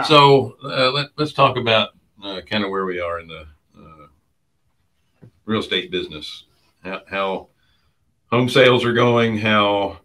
So let's talk about kind of where we are in the real estate business, how home sales are going, how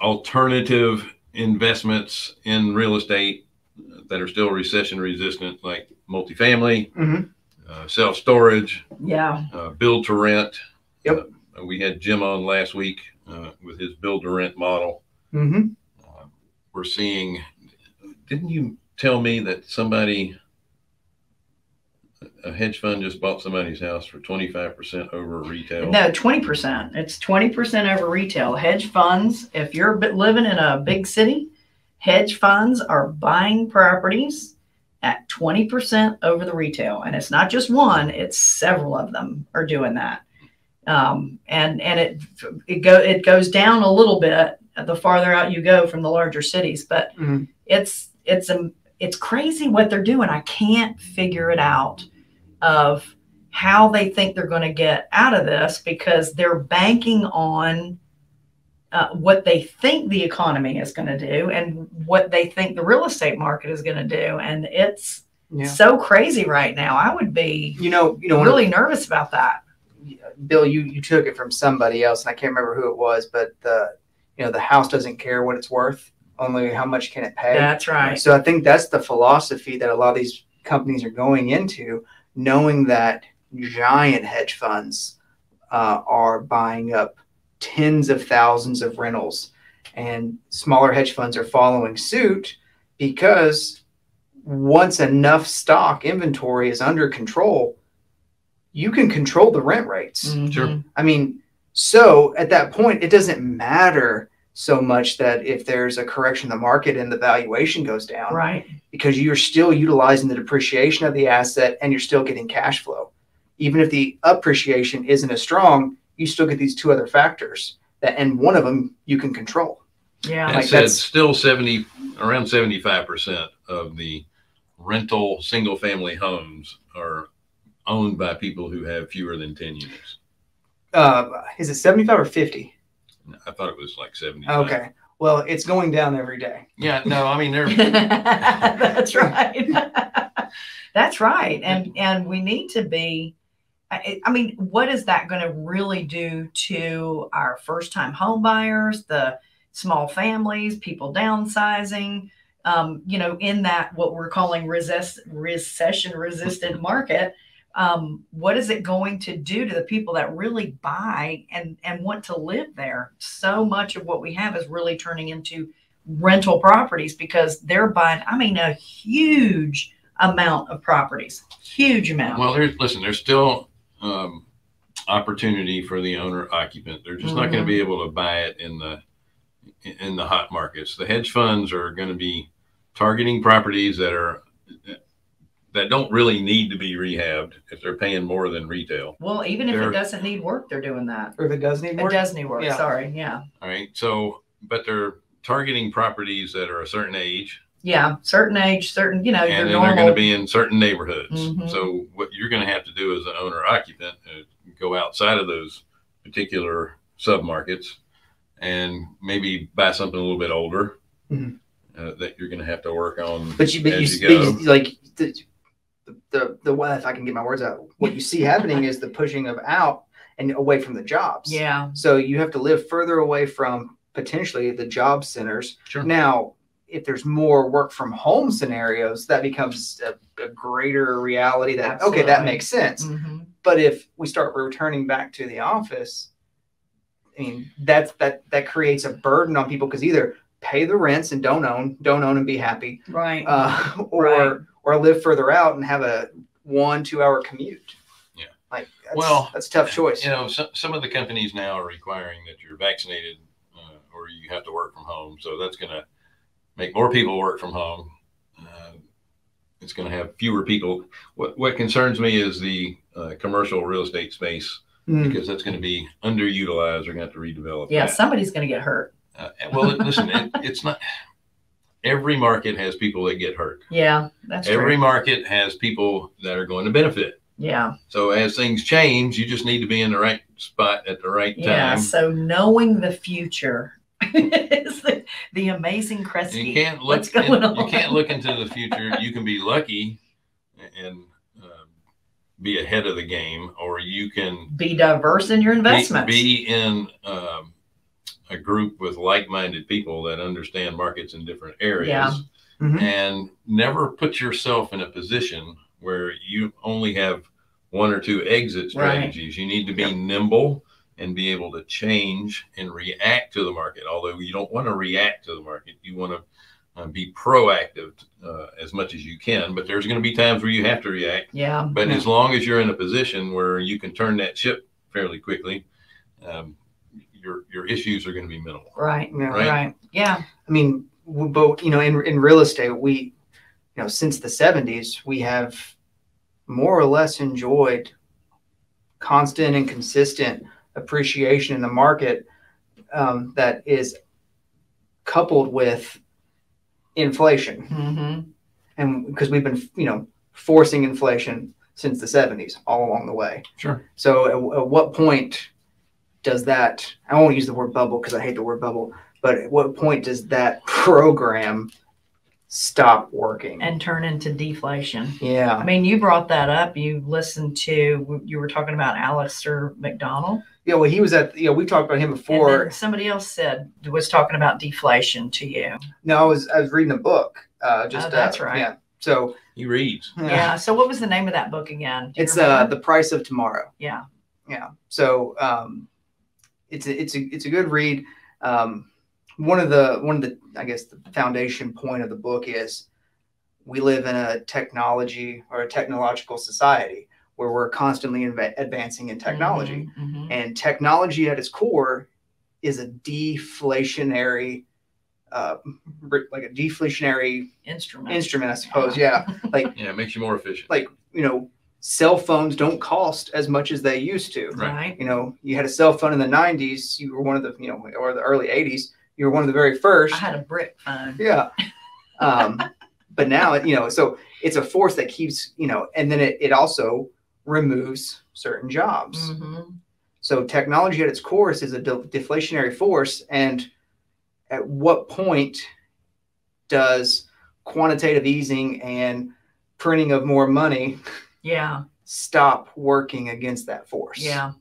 alternative investments in real estate that are still recession resistant, like multifamily, self-storage, build to rent. Yep. We had Jim on last week with his build to rent model. We're seeing, didn't you tell me that a hedge fund just bought somebody's house for 25% over retail? No, 20%. It's 20% over retail. Hedge funds, if you're living in a big city, hedge funds are buying properties at 20% over the retail. And it's not just one, it's several of them are doing that. And it goes down a little bit the farther out you go from the larger cities, but it's crazy what they're doing. I can't figure it out of how they think they're going to get out of this, because they're banking on what they think the economy is going to do and what they think the real estate market is going to do. And it's so crazy right now. I would be, really nervous about that. Bill, you took it from somebody else, and I can't remember who it was, but the house doesn't care what it's worth, only how much can it pay. That's right. So I think that's the philosophy that a lot of these companies are going into, knowing that giant hedge funds are buying up tens of thousands of rentals, and smaller hedge funds are following suit, because once enough stock inventory is under control, you can control the rent rates. Sure. I mean, so at that point, it doesn't matter so much that if there's a correction in the market and the valuation goes down, right? Because you're still utilizing the depreciation of the asset and you're still getting cash flow. Even if the appreciation isn't as strong, you still get these two other factors and one of them you can control. Yeah. And that's still around 75% of the rental single family homes are owned by people who have fewer than 10 units. Is it 75 or 50? I thought it was like 75. Okay. Well, it's going down every day. Yeah, no, I mean, that's right. That's right. And we need to be, I mean, what is that going to really do to our first time home buyers, the small families, people downsizing, in that what we're calling recession resistant market? What is it going to do to the people that really buy and want to live there? So much of what we have is really turning into rental properties, because they're buying, a huge amount of properties, huge amount. Well, there's still opportunity for the owner occupant. They're just not going to be able to buy it in the hot markets. The hedge funds are going to be targeting properties that don't really need to be rehabbed if they're paying more than retail. Well, even if it doesn't need work, they're doing that. Or if it does need work? It does need work, yeah. Sorry, yeah. All right, so, but they're targeting properties that are a certain age. Yeah, certain age, certain, and then normal. they're going to be in certain neighborhoods. So what you're going to have to do as an owner occupant is go outside of those particular submarkets and maybe buy something a little bit older that you're going to have to work on. But you like the if I can get my words out, what you see happening is the pushing of out and away from the jobs. Yeah. So you have to live further away from potentially the job centers. Sure. Now, if there's more work from home scenarios, that becomes a greater reality that, Absolutely. Okay, that makes sense. But if we start returning back to the office, I mean, that creates a burden on people, because either pay the rents and don't own and be happy. Right. Or live further out and have a 1-2 hour commute. Yeah. Like, that's a tough choice. Some of the companies now are requiring that you're vaccinated or you have to work from home. So that's going to make more people work from home. It's going to have fewer people. What concerns me is the commercial real estate space, because that's going to be underutilized. They're going to have to redevelop. Yeah, that. Somebody's going to get hurt. Listen, it's not. Every market has people that get hurt. Yeah, that's true. Every market has people that are going to benefit. Yeah. So as things change, you just need to be in the right spot at the right time. Yeah. So knowing the future, It's the amazing Kresge. You can't look. What's going on? You can't look into the future. You can be lucky and be ahead of the game, or you can Be diverse in your investments. Be in a group with like-minded people that understand markets in different areas, Yeah. and never put yourself in a position where you only have one or two exit strategies. You need to be nimble and be able to change and react to the market. Although you don't want to react to the market, you want to be proactive as much as you can. But there's going to be times where you have to react. Yeah. But as long as you're in a position where you can turn that ship fairly quickly, your issues are going to be minimal. Right. Yeah. Right. Yeah. I mean, but in real estate, we, since the 70s, we have more or less enjoyed constant and consistent appreciation in the market that is coupled with inflation. Mm-hmm. And because we've been, forcing inflation since the 70s all along the way. Sure. So at what point does that, I won't use the word bubble because I hate the word bubble, but at what point does that program stop working And turn into deflation? Yeah. I mean, you brought that up. You were talking about Alistair McDonald. Yeah, well, he was we talked about him before. And then somebody else was talking about deflation to you. No, I was reading a book. That's right. Yeah. So He reads. Yeah. So what was the name of that book again? It's The Price of Tomorrow. Yeah. Yeah. So it's a good read. One of the I guess the foundation point of the book is we live in a technology or a technological society where we're constantly advancing in technology. Mm-hmm. And technology at its core is a deflationary, like a deflationary instrument, I suppose. Yeah. Like, Yeah, it makes you more efficient. like, cell phones don't cost as much as they used to. Right. You had a cell phone in the 90s, you were one of the, or the early 80s, you were one of the very first. I had a brick phone. Yeah. But now, so it's a force that keeps, and then it also removes certain jobs. Mm-hmm. So technology at its core is a deflationary force. And at what point does quantitative easing and printing of more money stop working against that force? Yeah.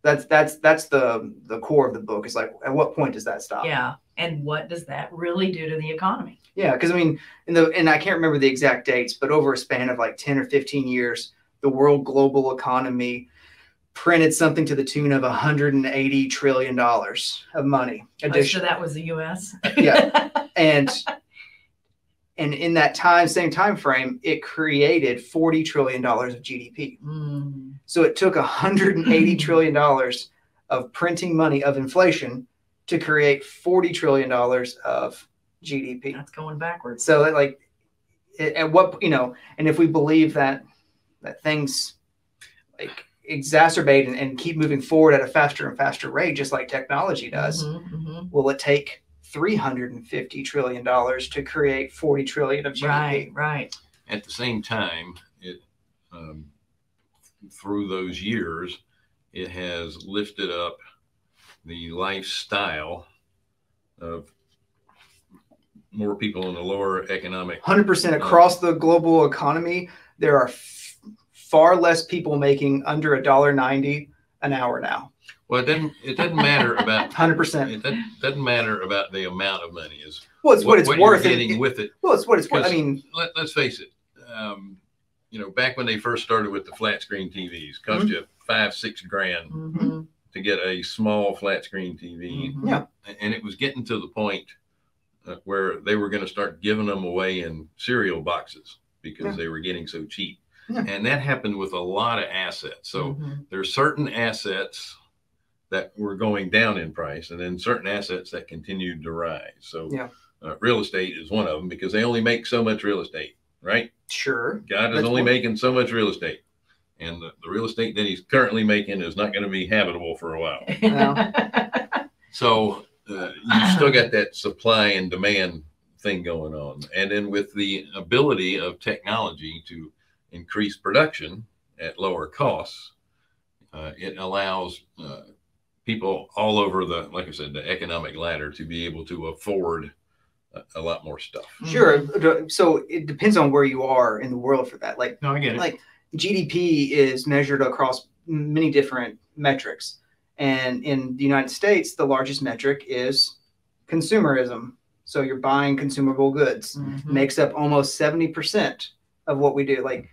That's the core of the book. Is like, at what point does that stop? Yeah. And what does that really do to the economy? Yeah, because I mean, and I can't remember the exact dates, but over a span of like 10 or 15 years, the world global economy printed something to the tune of $180 trillion of money. So that was the U.S. Yeah, and in that same time frame, it created $40 trillion of GDP. Mm. So it took $180 trillion of printing money, of inflation, to create $40 trillion of GDP. That's going backwards. So at what, and if we believe that things like exacerbate and keep moving forward at a faster and faster rate, just like technology does, will it take $350 trillion to create $40 trillion of GDP? Right. At the same time, it through those years, it has lifted up the lifestyle of more people in the lower economic. 100% across the global economy, there are far less people making under $1.90 an hour now. Well, it doesn't matter about 100%. It doesn't matter about the amount of money. Is it's what it's what worth. You're getting with it. Well, it's what it's worth. I mean, let's face it. Back when they first started with the flat screen TVs, cost you $5-6 grand to get a small flat screen TV. Yeah, and it was getting to the point where they were going to start giving them away in cereal boxes because they were getting so cheap. Yeah. And that happened with a lot of assets. So there's certain assets that were going down in price, and then certain assets that continued to rise. So real estate is one of them because they only make so much real estate, right? Sure. God is only making so much real estate. And the real estate that he's currently making is not going to be habitable for a while. So you've still got that supply and demand thing going on. And then with the ability of technology to increase production at lower costs, it allows people all over like I said, the economic ladder to be able to afford a lot more stuff. Sure. So it depends on where you are in the world for that. Like, No, I get it. Like GDP is measured across many different metrics. And in the United States, the largest metric is consumerism. So you're buying consumable goods. Makes up almost 70% of what we do. Like,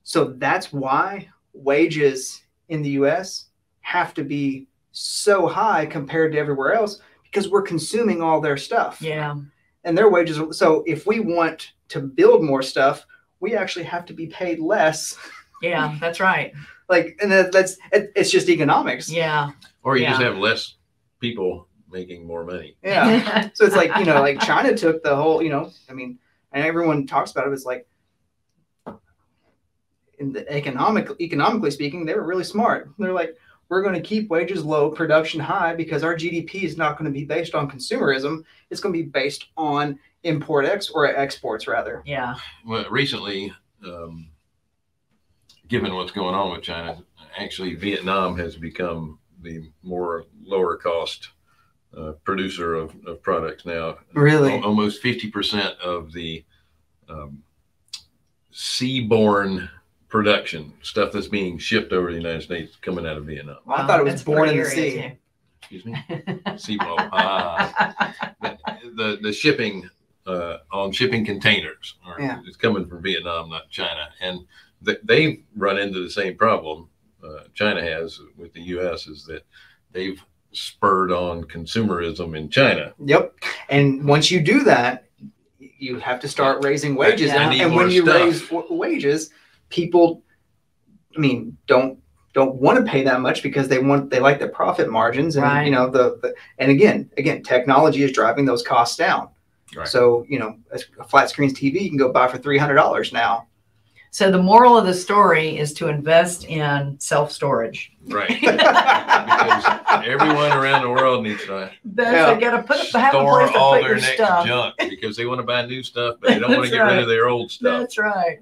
so that's why wages in the US have to be so high compared to everywhere else, because we're consuming all their stuff. Yeah. And their wages. So if we want to build more stuff, we actually have to be paid less. Yeah, that's right. Like, and it's just economics. Yeah. Or you just have less people making more money. Yeah. So it's like, like China took the whole, I mean, and everyone talks about it. It's like, in the economically speaking, they were really smart. They're like, we're going to keep wages low, production high, because our GDP is not going to be based on consumerism. It's going to be based on exports rather. Yeah. Well, recently, given what's going on with China, actually Vietnam has become the more lower cost producer of products now. Really? Almost 50% of the seaborne production stuff that's being shipped over the United States coming out of Vietnam. Well, I thought it was born in the sea. Too. Excuse me? Seaboard. The shipping on shipping containers is coming from Vietnam, not China. And they've run into the same problem China has with the U.S. is that they've spurred on consumerism in China. Yep. And once you do that, you have to start raising wages. Yeah. And when you raise wages, people, I mean, don't want to pay that much because they like the profit margins, and right. And again, technology is driving those costs down. Right. So a flat screen TV you can go buy for $300 now. So the moral of the story is to invest in self-storage. Right. Because everyone around the world needs to They got to have a place to all put their your next stuff. junk because they want to buy new stuff, but they don't want to get rid of their old stuff. That's right.